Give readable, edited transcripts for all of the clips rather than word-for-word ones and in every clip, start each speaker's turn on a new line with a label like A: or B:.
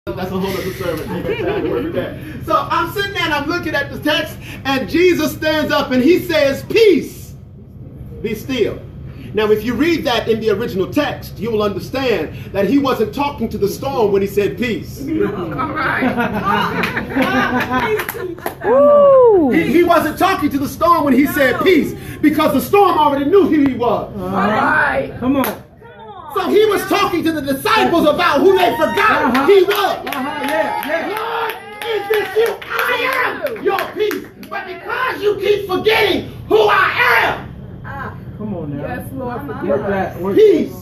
A: That's a whole other sermon. So I'm sitting there and I'm looking at the text, and Jesus stands up and he says, "Peace, be still." Now, if you read that in the original text, you will understand that he wasn't talking to the storm when he said peace.
B: All right.
A: He wasn't talking to the storm when he said peace, because the storm already knew who he was.
B: All right.
C: Come on.
A: So he was talking to the disciples about who they forgot he was. Lord, is this you? I am your peace. But because you keep forgetting who I am.
C: Come on now.
B: Yes, Lord.
C: Work that. Work
A: Peace.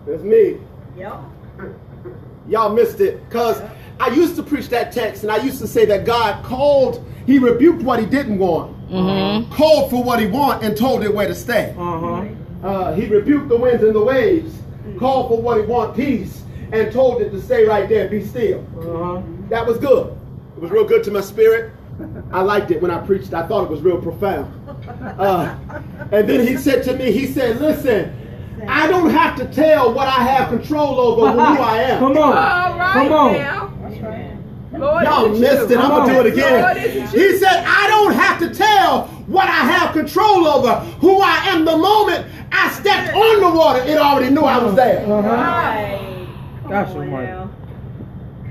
A: That's me.
D: Yep.
A: Y'all missed it. Because I used to preach that text, and I used to say that God called, he rebuked what he didn't want, called for what he wanted, and told it where to stay. He rebuked the winds and the waves, called for what he wanted, peace, and told it to stay right there, be still. That was good. It was real good to my spirit. I liked it when I preached. I thought it was real profound. And then he said to me, he said, "Listen, I don't have to tell what I have control over who I am."
C: Come on.
B: All right.
C: Come on.
B: Now. Lord,
A: Y'all missed it. I'm going to do it again.
B: Lord, is it
A: He said, "I don't have to tell what I have control over, who I am." The moment I stepped on the water, it already knew I was there.
D: Right.
C: Gosh,
D: Come on
C: Mark.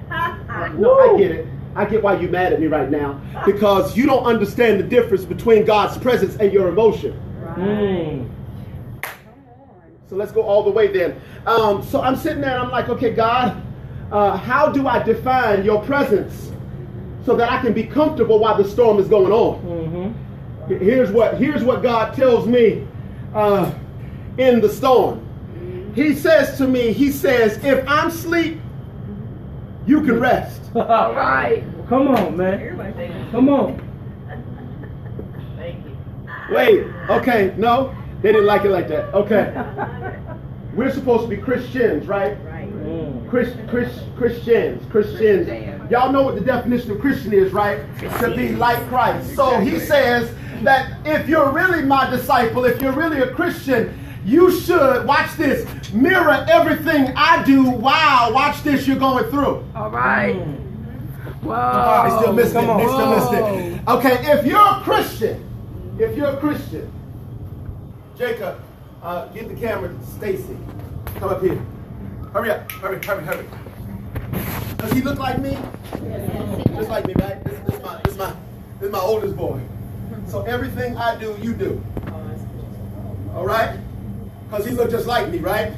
D: now.
A: No, I get it. I get why you're mad at me right now, because you don't understand the difference between God's presence and your emotion. So let's go all the way then. So I'm sitting there and I'm like, okay, God, how do I define your presence so that I can be comfortable while the storm is going on? Here's what God tells me in the storm. He says to me, he says, "If I'm asleep, you can rest."
B: all right?
C: Come on, man. Come on.
D: Thank you.
A: Wait, okay, no, they didn't like it like that. Okay. We're supposed to be Christians, right?
D: Right.
A: Christians. Y'all know what the definition of Christian is, right? To be like Christ. So he says that if you're really my disciple, if you're really a Christian, you should, watch this, mirror everything I do while, watch this, you're going through.
B: All right.
A: I
B: Whoa.
A: still missed it.
C: Come on.
A: They still missed it. Okay, if you're a Christian, Jacob, get the camera to Stacy. Come up here. Hurry up. Hurry. Does he look like me? Just like me, right? This is my oldest boy. So everything I do, you do. All right? Because he look just like me, right?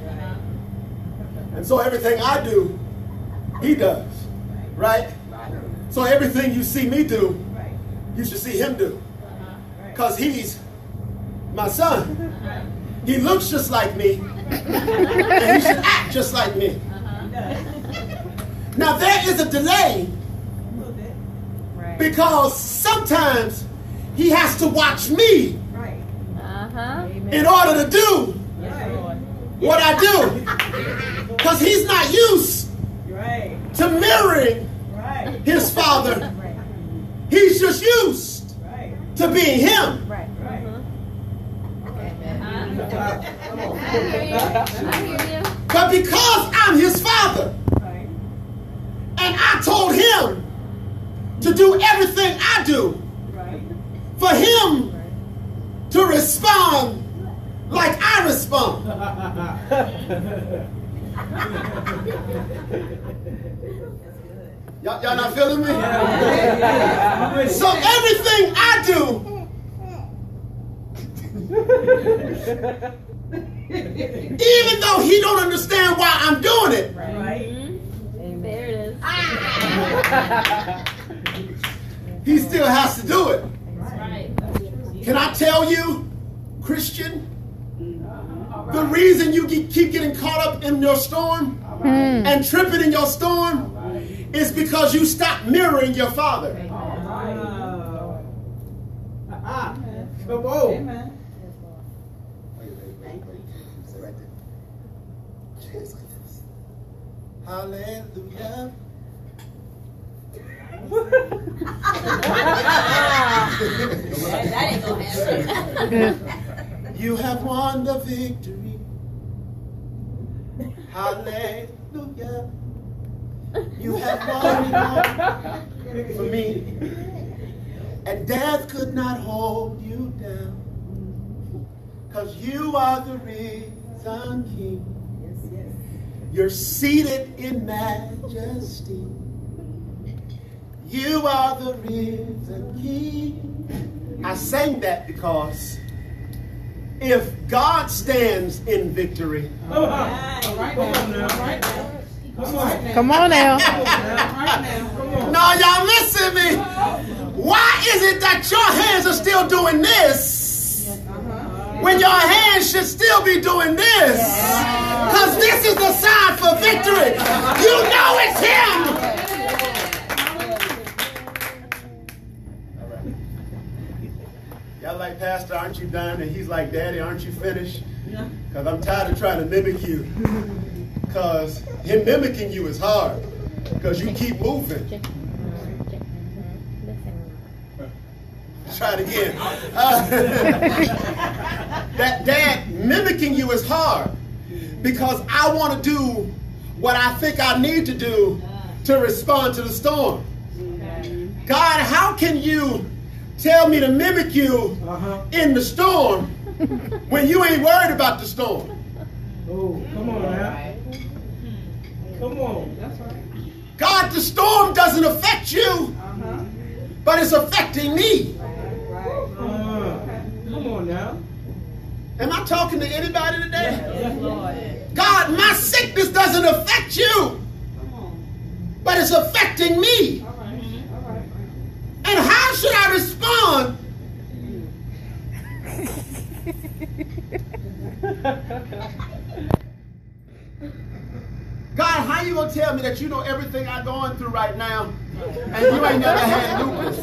A: And so everything I do, he does. Right? So everything you see me do, you should see him do. Because he's my son. He looks just like me, and he should act just like me. Now there is a delay, because sometimes he has to watch me in order to do what I do. Because he's not used to mirroring his father. He's just used to being him. But because I'm his father, and I told him to do everything I do, for him to respond like I respond. Y'all not feeling me? So everything I do, even though he don't understand why I'm doing it,
E: There it is.
A: he still has to do it.
E: Right.
A: Can I tell you, Christian, the reason you keep getting caught up in your storm and tripping in your storm is because you stop mirroring your father.
C: Come on.
D: Amen.
A: Hallelujah.
E: That ain't gonna happen.
A: You have won the victory. Hallelujah. You have won it all for me. And death could not hold you down. Because you are the risen King. You're seated in majesty. You are the risen King. I sang that because if God stands in victory,
B: Come on now.
A: no, y'all listen to me. Why is it that your hands are still doing this when your hands should still be doing this? Because this is the sign for victory. You know it's him. Y'all like, Pastor, aren't you done? And he's like, Daddy, aren't you finished? Because I'm tired of trying to mimic you. Because him mimicking you is hard. Because you keep moving. Try it again. That Dad, mimicking you is hard. Because I want to do what I think I need to do to respond to the storm. God, how can you tell me to mimic you in the storm when you ain't worried about the storm?
C: Oh, come on now. Come on. That's right.
A: God, the storm doesn't affect you, but it's affecting me.
C: Come on now.
A: Am I talking to anybody today?
E: Yes, Lord.
A: God, my sickness doesn't affect you, but it's affecting me. And how should I respond? God, how you gonna tell me that you know everything I'm going through right now, and you ain't never had lupus?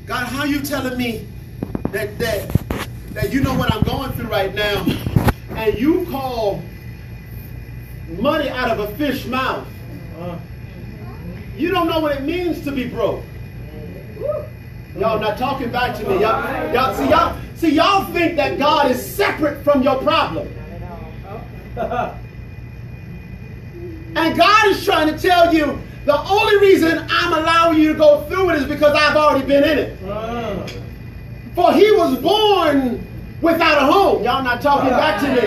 A: God, how you telling me that you know what I'm going through right now, and you call money out of a fish mouth? You don't know what it means to be broke. Y'all not talking back to me. Y'all think that God is separate from your problem. And God is trying to tell you the only reason I'm allowing you to go through it is because I've already been in it. For he was born without a home. Y'all not talking back to me.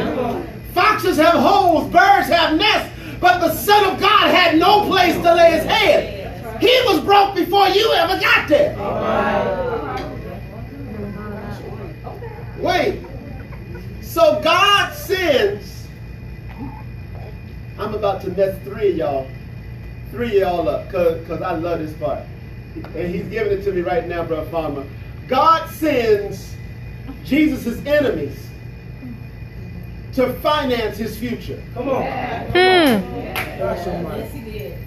A: Foxes have holes, birds have nests, but the Son of God had no place to lay his head. He was broke before you ever got there. Wait. So God sends, I'm about to mess three of y'all up because I love this part. And he's giving it to me right now, Brother Farmer. God sends Jesus' enemies to finance his future. Come on.
E: Yes, he did.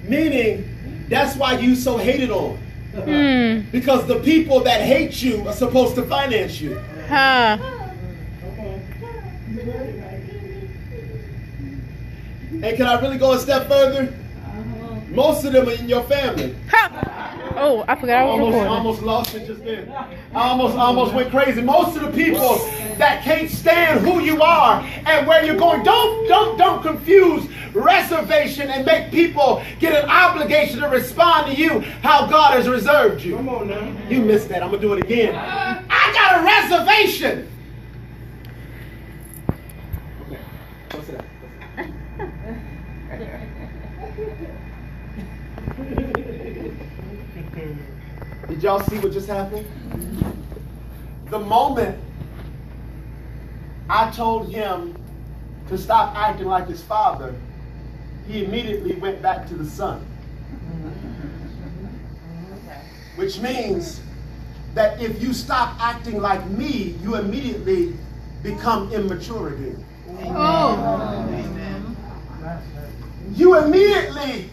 A: Meaning, that's why you so hated on. Because the people that hate you are supposed to finance you. And can I really go a step further? Most of them are in your family.
B: Oh, I forgot I was recording.
A: Almost lost it just then. I almost went crazy. Most of the people that can't stand who you are and where you're going, don't confuse reservation and make people get an obligation to respond to you how God has reserved you.
C: Come on now.
A: You missed that. I'm gonna do it again. I got a reservation. Okay. What's that? Did y'all see what just happened? The moment I told him to stop acting like his father, he immediately went back to the son. Which means that if you stop acting like me, you immediately become immature again.
B: Amen.
A: You immediately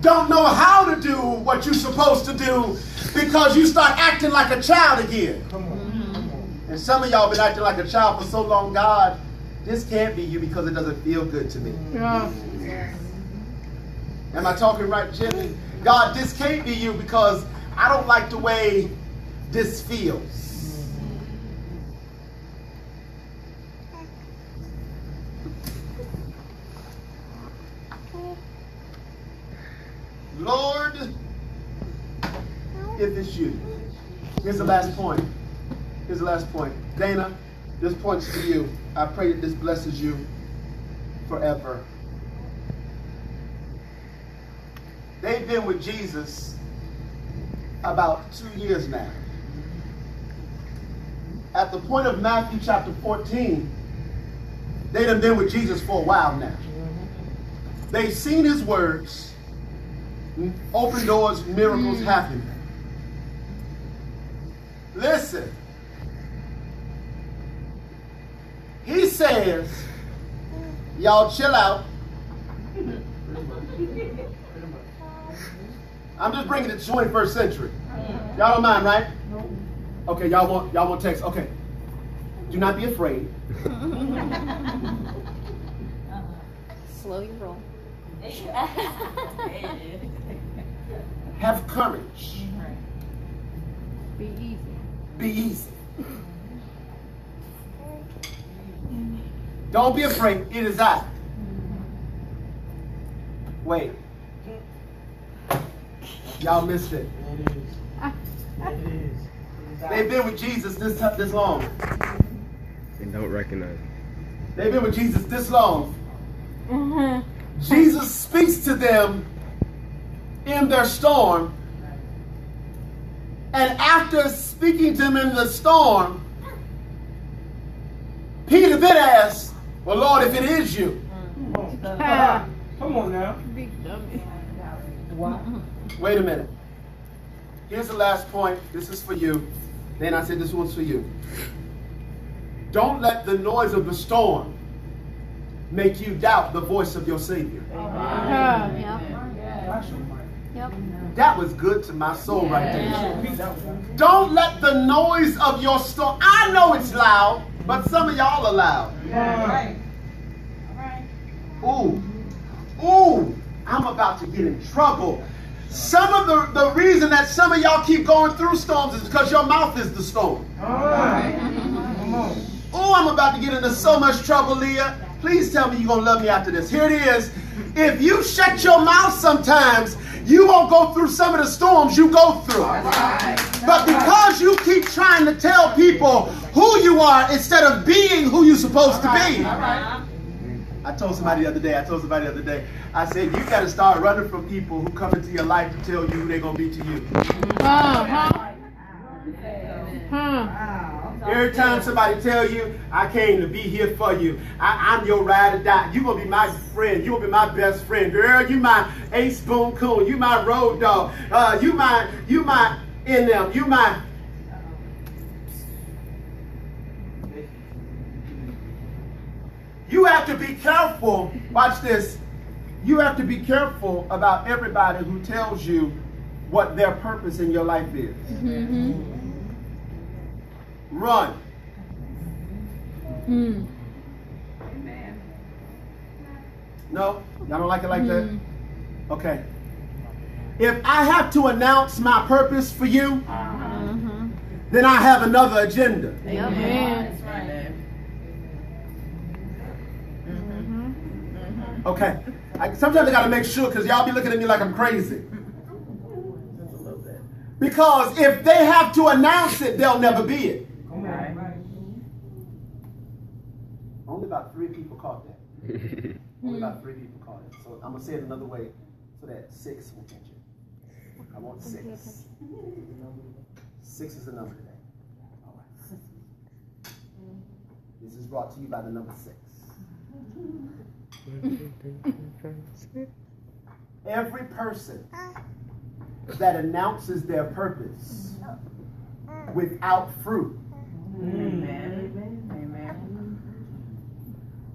A: don't know how to do what you're supposed to do because you start acting like a child again. And some of y'all been acting like a child for so long, God, this can't be you because it doesn't feel good to me.
B: Yeah.
A: Am I talking right, Jimmy? God, this can't be you because I don't like the way this feels. Lord, if it's you. Here's the last point. Here's the last point. Dana, this point's for you. I pray that this blesses you forever. They've been with Jesus about 2 years now. At the point of Matthew chapter 14, they done been with Jesus for a while now. They've seen his words, open doors, miracles happen. Listen, he says, y'all chill out. I'm just bringing it to 21st century. Y'all don't mind, right? Okay, y'all want text. Okay. Do not be afraid.
E: Slow your roll.
A: Have courage.
B: Be easy.
A: Be easy. Don't be afraid. It is I. Wait. Y'all missed it. They've been with Jesus this long.
F: And don't recognize him.
A: They've been with Jesus this long. Jesus speaks to them in their storm. And after speaking to them in the storm, Peter then asks, well, Lord, if it is you.
C: Come on now.
B: Big dummy.
A: Wait a minute. Here's the last point. This is for you. Then I said this one's for you. Don't let the noise of the storm make you doubt the voice of your Savior.
E: Yep.
A: That was good to my soul right there. Don't let the noise of your storm. I know it's loud, but some of y'all are loud. Ooh. Ooh. I'm about to get in trouble. Some of the reason that some of y'all keep going through storms is because your mouth is the storm. Oh, I'm about to get into so much trouble, Leah. Please tell me you're going to love me after this. Here it is. If you shut your mouth sometimes, you won't go through some of the storms you go through. But because you keep trying to tell people who you are instead of being who you're supposed to be. I told somebody the other day, I said, you got to start running from people who come into your life to tell you who they're going to be to you. Every time somebody tell you, I came to be here for you. I'm your ride or die. You're going to be my friend. You're going to be my best friend. Girl, you my ace boom coon. You my road dog. You my in them. You my... You have to be careful. Watch this. You have to be careful about everybody who tells you what their purpose in your life is. Run. No? Y'all don't like it like that? Okay. If I have to announce my purpose for you, then I have another agenda.
B: Amen.
A: Okay. Sometimes I got to make sure because y'all be looking at me like I'm crazy. Because if they have to announce it, they'll never be it. Only about 3 people caught that. Only about 3 people caught it. So I'm going to say it another way so that 6 will catch it. I want 6. 6 is the number today. All right. This is brought to you by the number 6. Every person that announces their purpose without fruit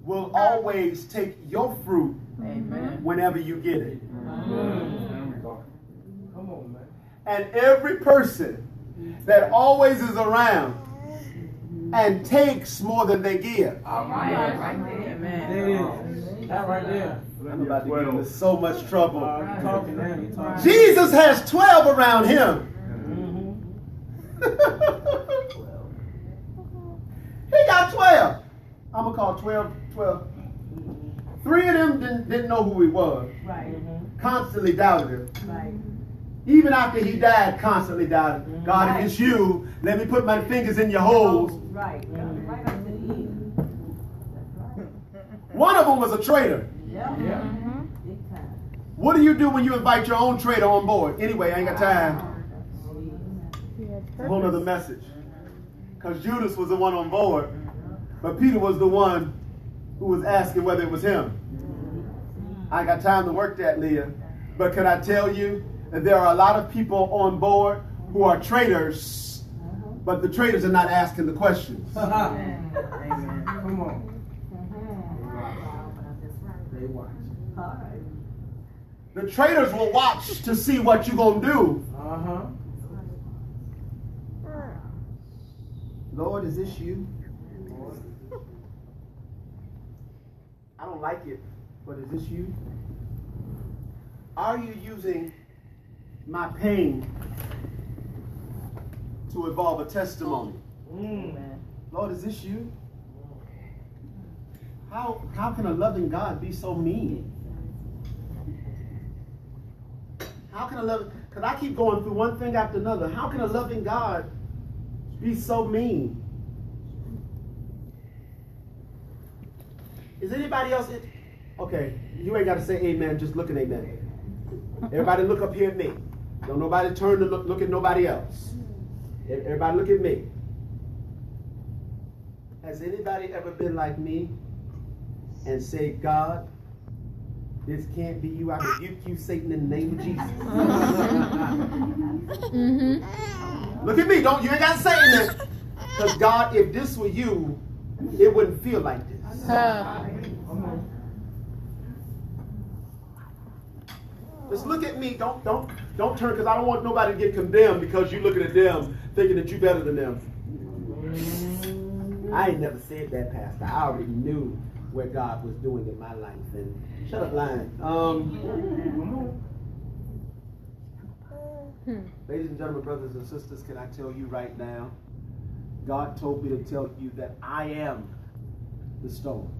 A: will always take your fruit whenever you get it.
C: Come on, man.
A: And every person that always is around and takes more than they give.
C: There it is. That right there.
A: I'm about to get into so much trouble.
C: You're talking now. You're talking.
A: Jesus has 12 around him. He got 12. I'm going to call 12. 3 of them didn't know who he was.
D: Right.
A: Constantly doubted him.
D: Right.
A: Even after he died, constantly doubted him. God, if it's you, let me put my fingers in your holes.
D: Right. Right up to the end.
A: One of them was a traitor.
D: Yeah.
C: Yeah.
D: Big time.
A: What do you do when you invite your own traitor on board? Anyway, I ain't got time. It's a whole other message. Because Judas was the one on board, but Peter was the one who was asking whether it was him. I ain't got time to work that, Leah. But can I tell you that there are a lot of people on board who are traitors, but the traitors are not asking the questions.
C: Come on. They watch.
A: The traitors will watch to see what you're going to do. Lord, is this you? I don't like it, but is this you? Are you using my pain to evolve a testimony? Lord, is this you? How can a loving God be so mean? How can a loving, because I keep going through one thing after another. How can a loving God be so mean? Is anybody else? Okay, you ain't got to say amen, just look at amen. Everybody look up here at me. Don't nobody turn to look at nobody else. Everybody look at me. Has anybody ever been like me and say, God, this can't be you. I rebuke you, Satan, in the name of Jesus. Look at me. You ain't got to say amen. Because God, if this were you, it wouldn't feel like this. Just look at me. Don't turn, because I don't want nobody to get condemned because you're looking at them thinking that you're better than them. I ain't never said that, Pastor. I already knew where God was doing in my life. And shut up, lying. Ladies and gentlemen, brothers and sisters, can I tell you right now, God told me to tell you that I am the storm.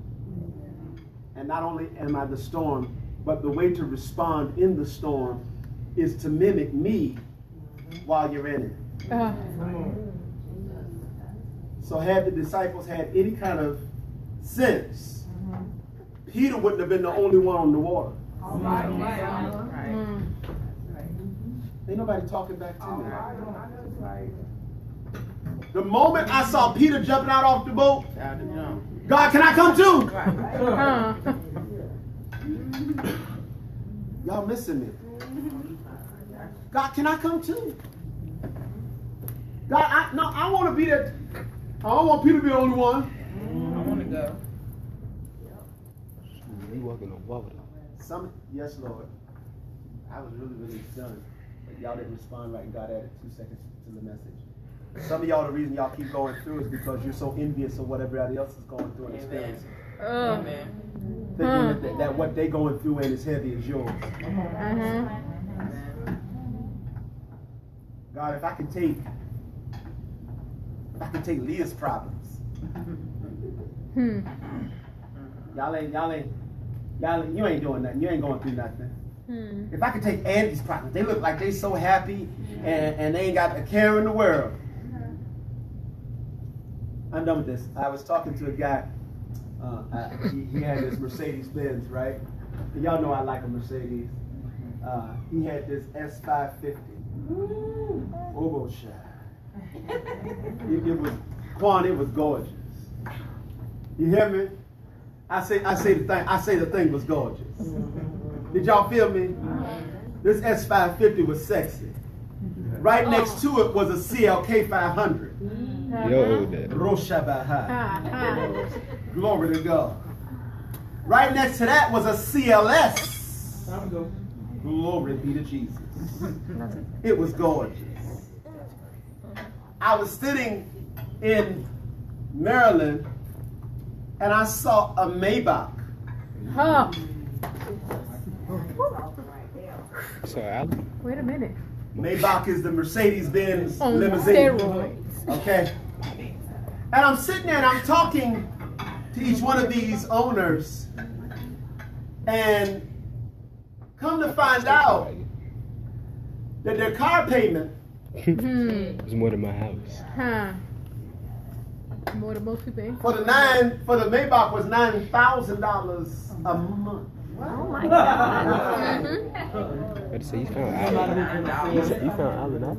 A: And not only am I the storm, but the way to respond in the storm is to mimic me while you're in it. So had the disciples had any kind of sense, Peter wouldn't have been the only one on the water. Ain't nobody talking back to me. The moment I saw Peter jumping out off the boat, God, can I come too? Y'all missing me. God, can I come too? God, I want to be there. I don't want Peter to be the only one.
G: I want to go.
F: You walking on water.
A: Yes, Lord. I was really stunned. But y'all didn't respond right, and God added 2 seconds to the message. Some of y'all, the reason y'all keep going through is because you're so envious of what everybody else is going through and experiencing.
G: Amen.
A: Thinking that what they going through ain't as heavy as yours. God, if I could take Leah's problems. Y'all ain't you ain't doing nothing. You ain't going through nothing. If I could take Andy's problems, they look like they so happy and they ain't got a care in the world. I'm done with this. I was talking to a guy. He had this Mercedes Benz, right? And y'all know I like a Mercedes. He had this S550. Obo shot. It was Quan. It was gorgeous. You hear me? I say the thing was gorgeous. Did y'all feel me? This S550 was sexy. Right next to it was a CLK 500.
F: Yo, that.
A: Roshabaha. Glory to God. Right next to that was a CLS. Glory be to Jesus. It was gorgeous. I was sitting in Maryland, and I saw a Maybach.
B: Huh.
F: So Alan,
B: Wait a minute.
A: Maybach is the Mercedes-Benz
B: On
A: limousine.
B: steroids.
A: Okay. And I'm sitting there and I'm talking to each one of these owners, and come to find out that their car payment
F: it's more than my house.
B: Huh. More than most people.
A: for the Maybach was $9,000 a month.
E: Oh my God.
F: I'd say you found Alan. You found Alan out.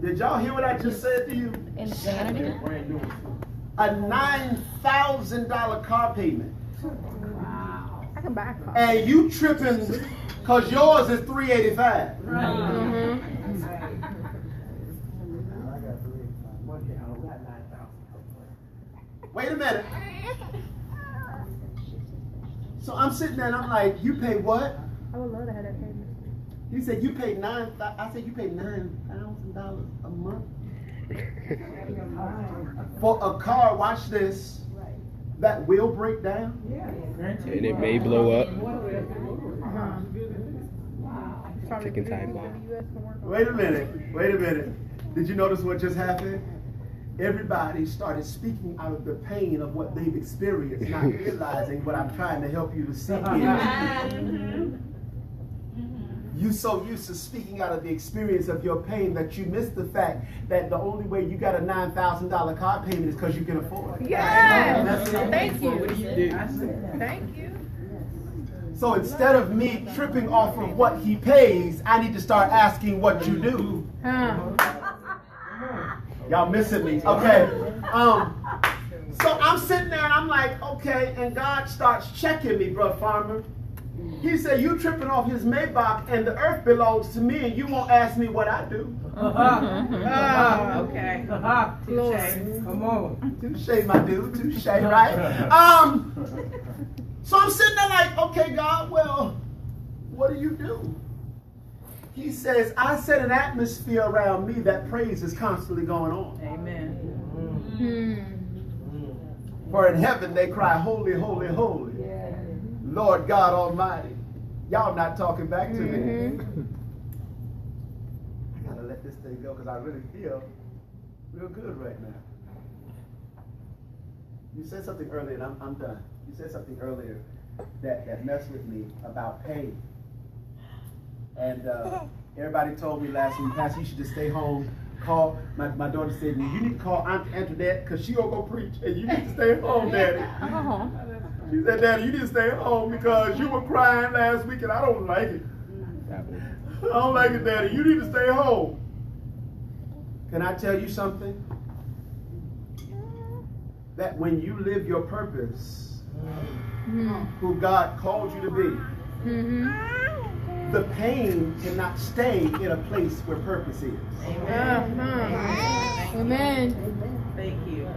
A: Did y'all hear what I just said to you?
E: Insanity.
A: A $9,000 car payment.
B: I can buy a car.
A: And you tripping because yours is $385. Wait a minute. So I'm sitting there and I'm like, you pay what?
B: I would love to have that payment.
A: He said you paid I said you paid $9,000 a month for a car. Watch this. That will break down.
F: And it may blow up.
B: Probably
F: Ticking time
B: go to
F: bomb.
B: the US to work on
A: Wait a minute. Wait a minute. Did you notice what just happened? Everybody started speaking out of the pain of what they've experienced, not realizing what I'm trying to help you to see here. You so used to speaking out of the experience of your pain that you missed the fact that the only way you got a $9,000 car payment is because you can afford it.
B: Yes. Thank you.
G: What do you do?
B: Thank you.
A: So instead of me tripping off of what he pays, I need to start asking what you do.
B: Huh.
A: Y'all missing me. Okay. So I'm sitting there and I'm like, okay, and God starts checking me, bro, farmer. He said, you tripping off his Maybach and the earth belongs to me and you won't ask me what I do.
G: Okay.
B: Touche.
C: Come on.
A: Touche, my dude. Touche, right? So I'm sitting there like, okay, God, well, what do you do? He says, I set an atmosphere around me that praise is constantly going on.
G: Amen.
A: For in heaven they cry, holy, holy, holy. Lord God Almighty. Y'all not talking back to me. I gotta let this thing go because I really feel real good right now. You said something earlier, and I'm done. You said something earlier that messed with me about pain. And everybody told me last week, Pastor, you should just stay home. Call, my daughter said, you need to call Aunt Antoinette because she gonna go preach, and you need to stay home, Daddy. She said, Daddy, you need to stay home because you were crying last week and I don't like it. I don't like it, Daddy. You need to stay home. Can I tell you something? That when you live your purpose, who God called you to be, the pain cannot stay in a place where purpose is.
B: Amen.
G: Thank you.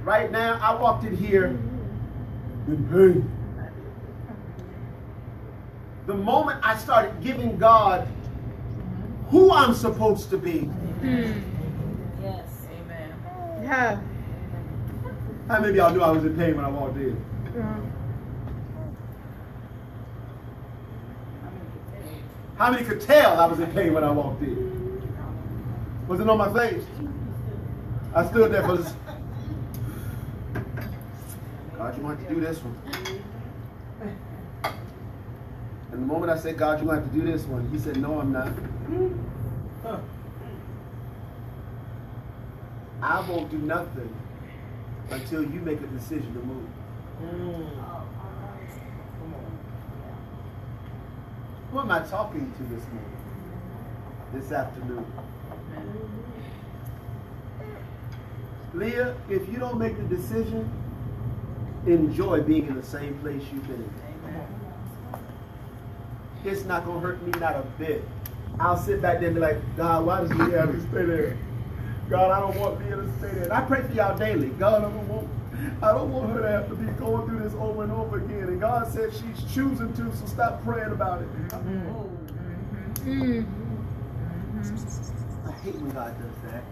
A: Right now, I walked in here in pain. The moment I started giving God who I'm supposed to be.
G: Yes. Amen.
B: Yeah.
A: How many of y'all knew I was in pain when I walked in? How many could tell I was in pain when I walked in? Was it on my face? I stood there for this. God, you want to do this one. And the moment I said, God, you want to do this one, he said, no, I'm not. I won't do nothing until you make a decision to move. Who am I talking to this morning? This afternoon? Leah, if you don't make the decision, enjoy being in the same place you've been in. It's not going to hurt me not a bit. I'll sit back there and be like, God, why does Leah have to stay there? God, I don't want Leah to stay there. And I pray for y'all daily. God, I don't want her to have to be going through this over and over again. And God said she's choosing to, so stop praying about it. hate when God does that.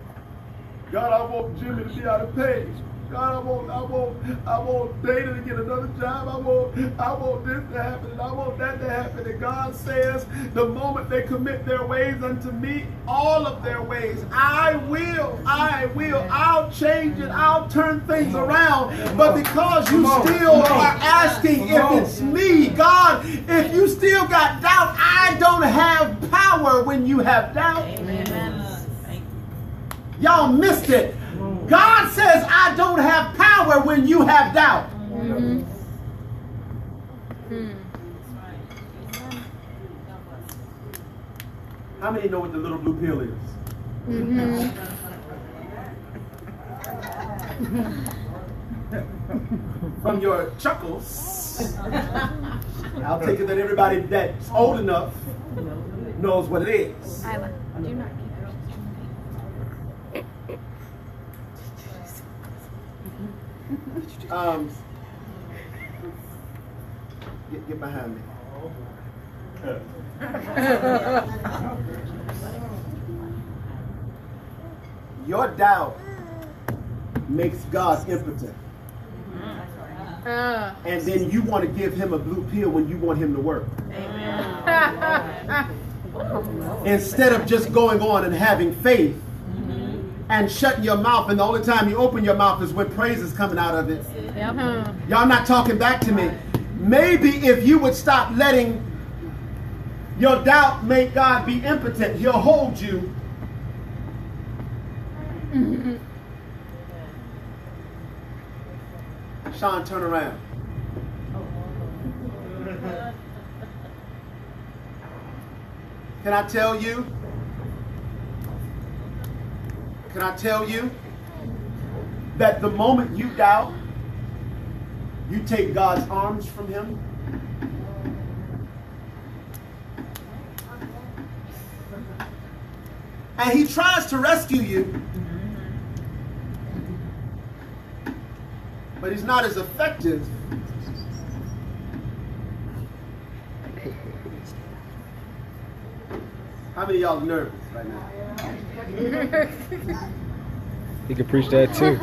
A: God, I want Jimmy to be out of pay. God, I want Dana to get another job. I want this to happen, and I want that to happen. And God says, the moment they commit their ways unto me, all of their ways, I'll change it. I'll turn things around. But because you still are asking if it's me, God, if you still got doubt, I don't have power when you have doubt.
G: Amen.
A: Y'all missed it. God says, I don't have power when you have doubt.
B: Mm-hmm.
A: How many know what the little blue pill is?
B: Mm-hmm.
A: From your chuckles, I'll take it that everybody that's old enough knows what it is.
E: Isla, do not
A: Get behind me. Your doubt makes God impotent. And then you want to give him a blue pill when you want him to work. Instead of just going on and having faith and shutting your mouth, and the only time you open your mouth is when praise is coming out of it. Y'all not talking back to me. Maybe if you would stop letting your doubt make God be impotent, he'll hold you. Sean, turn around. Can I tell you? Can I tell you that the moment you doubt, you take God's arms from him? And he tries to rescue you, but he's not as effective How many of y'all are nervous right now?
F: You can preach that too.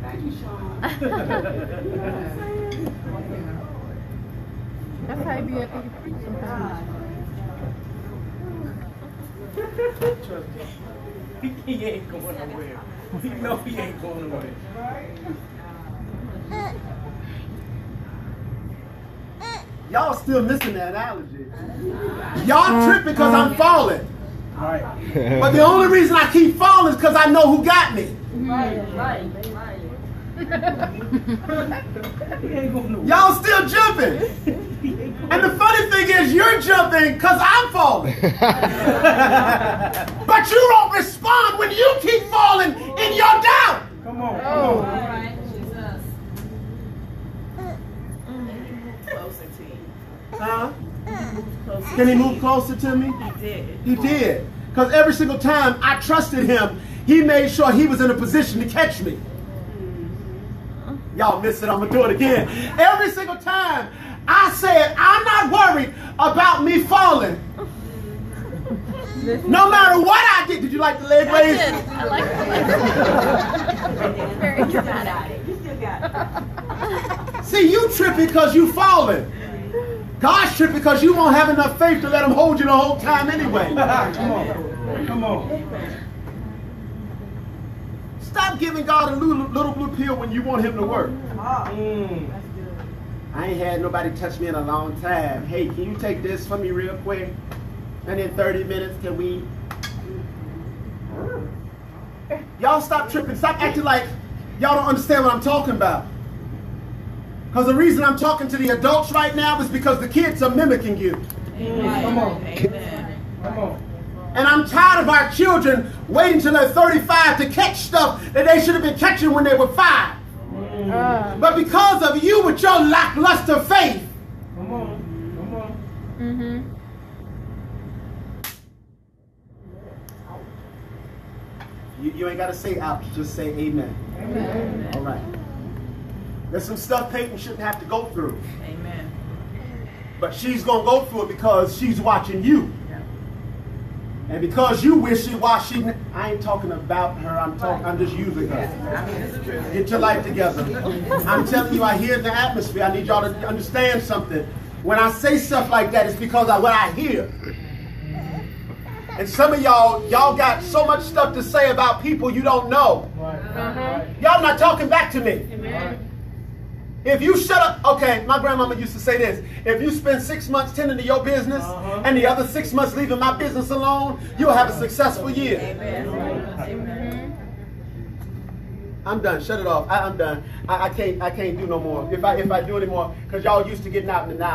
D: Thank you, Sean.
B: That's how you be up in preach sometimes.
C: He ain't going nowhere. We know he ain't going nowhere.
A: Y'all still missing the analogy. Y'all trip because I'm falling.
C: Right.
A: But the only reason I keep falling is because I know who got me.
D: Right.
A: Y'all still jumping. And the funny thing is, you're jumping because I'm falling. But you don't respond when you keep falling in your doubt.
C: Come on.
B: Oh.
D: Right, Jesus.
G: Closer to you.
A: Huh?
G: Closer
A: Can he
G: to
A: move
G: you.
A: closer to me?
G: He did.
A: He did. Because every single time I trusted him, he made sure he was in a position to catch me. Y'all missed it. I'm going to do it again. Every single time I said, I'm not worried about me falling. No matter what I did. Did you like the leg raise?
E: I like it. Very dramatic.
D: You still got it.
A: See, you tripping because you falling. God's tripping because you won't have enough faith to let him hold you the whole time anyway.
C: Come on.
A: Stop giving God a little blue pill when you want him to work. I ain't had nobody touch me in a long time. Hey, can you take this for me real quick? And in 30 minutes, can we? Y'all stop tripping. Stop acting like y'all don't understand what I'm talking about. Because the reason I'm talking to the adults right now is because the kids are mimicking you.
G: Amen.
C: Come on.
G: Amen.
C: Come on.
A: And I'm tired of our children waiting till they're 35 to catch stuff that they should have been catching when they were 5. But because of you with your lackluster faith,
C: Come on.
A: you ain't got to say ouch, just say amen.
G: Amen.
A: All right. There's some stuff Peyton shouldn't have to go through.
G: Amen.
A: But she's going to go through it because she's watching you. And because you wishy-washy, I ain't talking about her, I'm just using her. Get your life together. I'm telling you, I hear the atmosphere. I need y'all to understand something. When I say stuff like that, it's because of what I hear. And some of y'all got so much stuff to say about people you don't know. Y'all not talking back to me. If you shut up, okay, my grandmama used to say this. If you spend 6 months tending to your business and the other 6 months leaving my business alone, you'll have a successful year. I'm done. Shut it off. I'm done. I can't do no more. If I do anymore, because y'all used to getting out in the now.